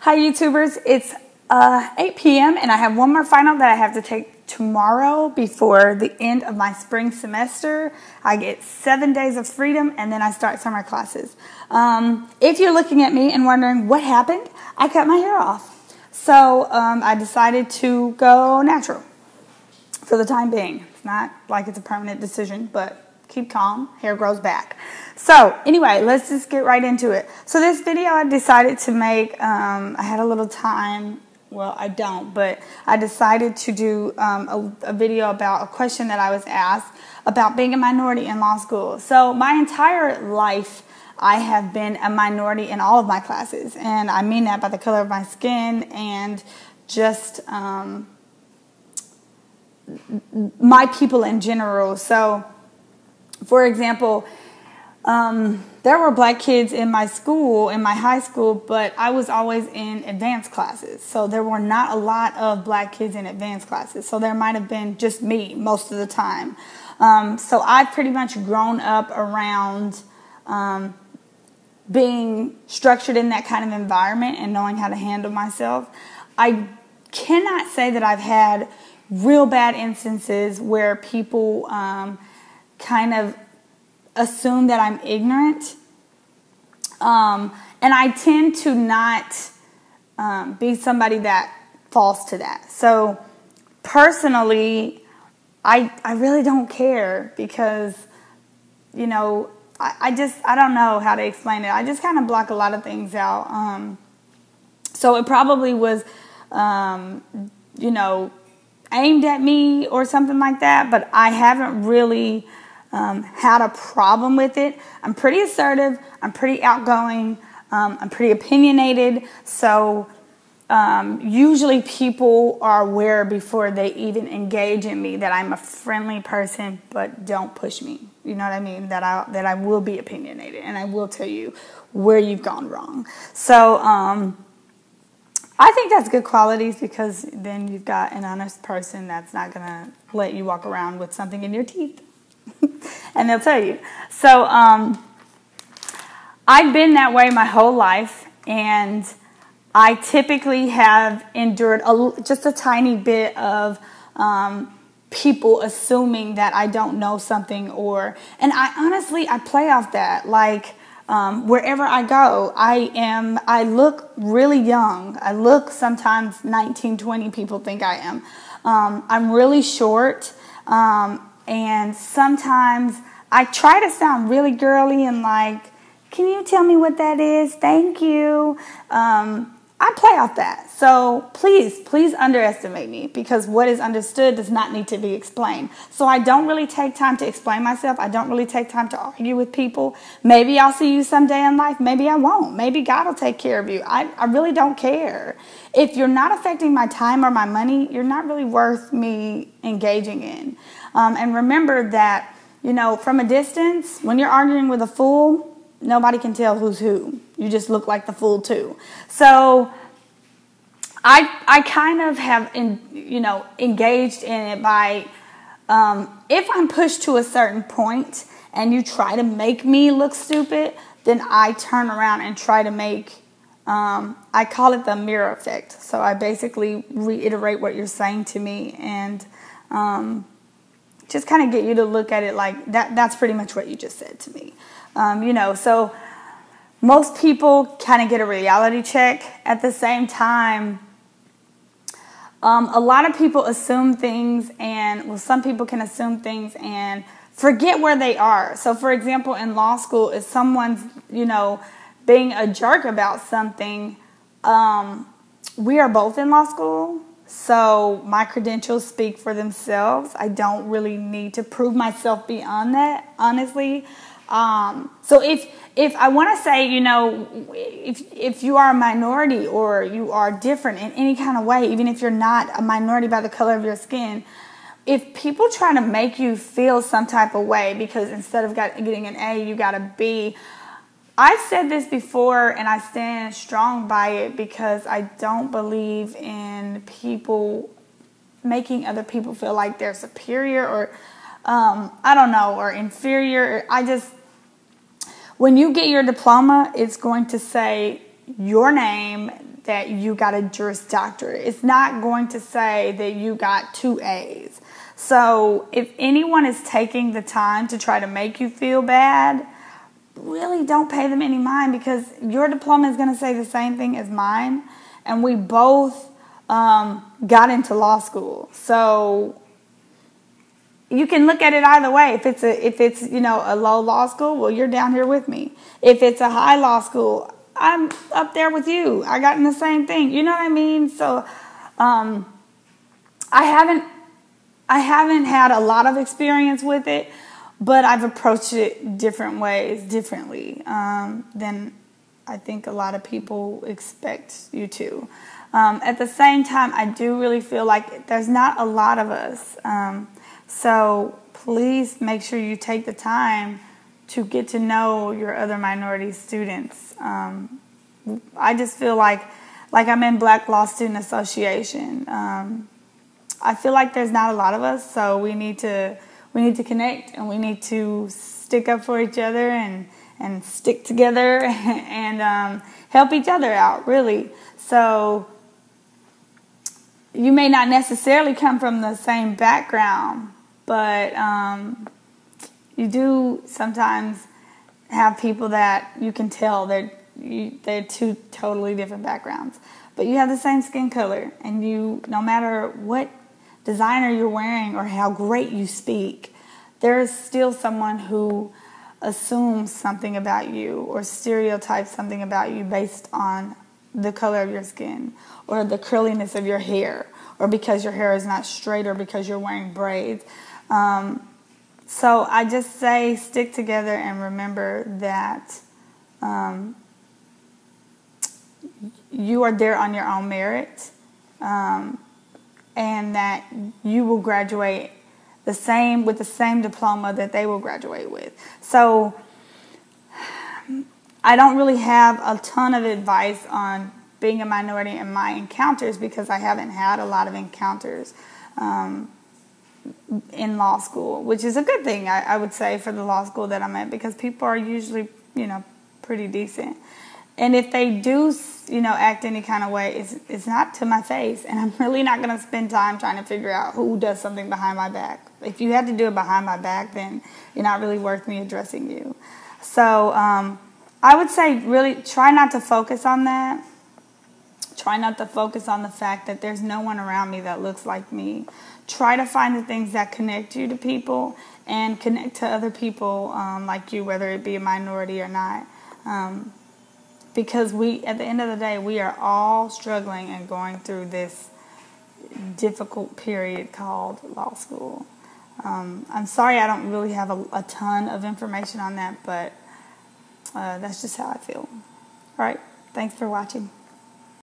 Hi YouTubers, it's 8 p.m. and I have one more final that I have to take tomorrow before the end of my spring semester. I get 7 days of freedom and then I start summer classes. If you're looking at me and wondering what happened, I cut my hair off. So I decided to go natural for the time being. It's not like it's a permanent decision, but keep calm, hair grows back. So anyway, let's just get right into it. So this video I decided to make, I had a little time, well I don't, but I decided to do a video about a question that I was asked about being a minority in law school. So my entire life I have been a minority in all of my classes, and I mean that by the color of my skin and just my people in general. So for example, there were black kids in my school, in my high school, but I was always in advanced classes. So there were not a lot of black kids in advanced classes. So there might have been just me most of the time. So I've pretty much grown up around being structured in that kind of environment and knowing how to handle myself. I cannot say that I've had real bad instances where people kind of assume that I'm ignorant. And I tend to not be somebody that falls to that. So personally, I really don't care because, you know, I don't know how to explain it. I just kind of block a lot of things out. So it probably was, you know, aimed at me or something like that, but I haven't really had a problem with it. I'm pretty assertive, I'm pretty outgoing, I'm pretty opinionated, so usually people are aware before they even engage in me that I'm a friendly person, but don't push me. You know what I mean? That I will be opinionated and I will tell you where you've gone wrong. So I think that's good qualities, because then you've got an honest person that's not going to let you walk around with something in your teeth. And they'll tell you. So I've been that way my whole life, and I typically have endured just a tiny bit of people assuming that I don't know something, and I honestly play off that. Like wherever I go, I look really young. I look sometimes 19, 20 people think I am. I'm really short. And sometimes I try to sound really girly and like, can you tell me what that is? Thank you. I play off that. So please underestimate me, because what is understood does not need to be explained. So I don't really take time to explain myself. I don't really take time to argue with people. Maybe I'll see you someday in life. Maybe I won't. Maybe God will take care of you. I really don't care. If you're not affecting my time or my money, you're not really worth me engaging in. And remember that, you know, from a distance, when you're arguing with a fool, nobody can tell who's who. You just look like the fool too. So I kind of have, engaged in it by, if I'm pushed to a certain point and you try to make me look stupid, then I turn around and try to make, I call it the mirror effect. So I basically reiterate what you're saying to me and just kind of get you to look at it like that's pretty much what you just said to me. So most people kind of get a reality check. At the same time, a lot of people assume things, and some people can assume things and forget where they are. So for example, in law school, if someone's, being a jerk about something, we are both in law school. So my credentials speak for themselves. I don't really need to prove myself beyond that, honestly. So if I want to say, if you are a minority or you are different in any kind of way, even if you're not a minority by the color of your skin, if people try to make you feel some type of way because instead of getting an A, you got a B, I've said this before and I stand strong by it, because I don't believe in people making other people feel like they're superior or, I don't know, or inferior. When you get your diploma, it's going to say your name that you got a Juris Doctorate. It's not going to say that you got 2 A's. So if anyone is taking the time to try to make you feel bad, really don't pay them any mind, because your diploma is going to say the same thing as mine, and we both got into law school. So you can look at it either way. If it's a low law school, well, you're down here with me. If it's a high law school, I'm up there with you. I got in the same thing. You know what I mean? So I haven't had a lot of experience with it, but I've approached it differently than I think a lot of people expect you to. At the same time, I do really feel like there's not a lot of us. So please make sure you take the time to get to know your other minority students. I just feel like I'm in Black Law Student Association. I feel like there's not a lot of us, so we need to connect, and we need to stick up for each other and stick together and help each other out, really. So you may not necessarily come from the same background, but you do sometimes have people that you can tell they're 2 totally different backgrounds, but you have the same skin color, and no matter what designer you're wearing or how great you speak, there's still someone who assumes something about you or stereotypes something about you based on the color of your skin or the curliness of your hair, or because your hair is not straight, or because you're wearing braids. So I just say stick together and remember that you are there on your own merit, and that you will graduate with the same diploma that they will graduate with. So I don't really have a ton of advice on being a minority in my encounters, because I haven't had a lot of encounters in law school, which is a good thing, I would say, for the law school that I'm at, because people are usually, pretty decent. And if they do, act any kind of way, it's not to my face, and I'm really not going to spend time trying to figure out who does something behind my back. If you had to do it behind my back, then you're not really worth me addressing you. So I would say really try not to focus on that. Try not to focus on the fact that there's no one around me that looks like me. Try to find the things that connect you to people and connect to other people like you, whether it be a minority or not. Because at the end of the day, we are all struggling and going through this difficult period called law school. I'm sorry I don't really have a ton of information on that, but that's just how I feel. All right, thanks for watching.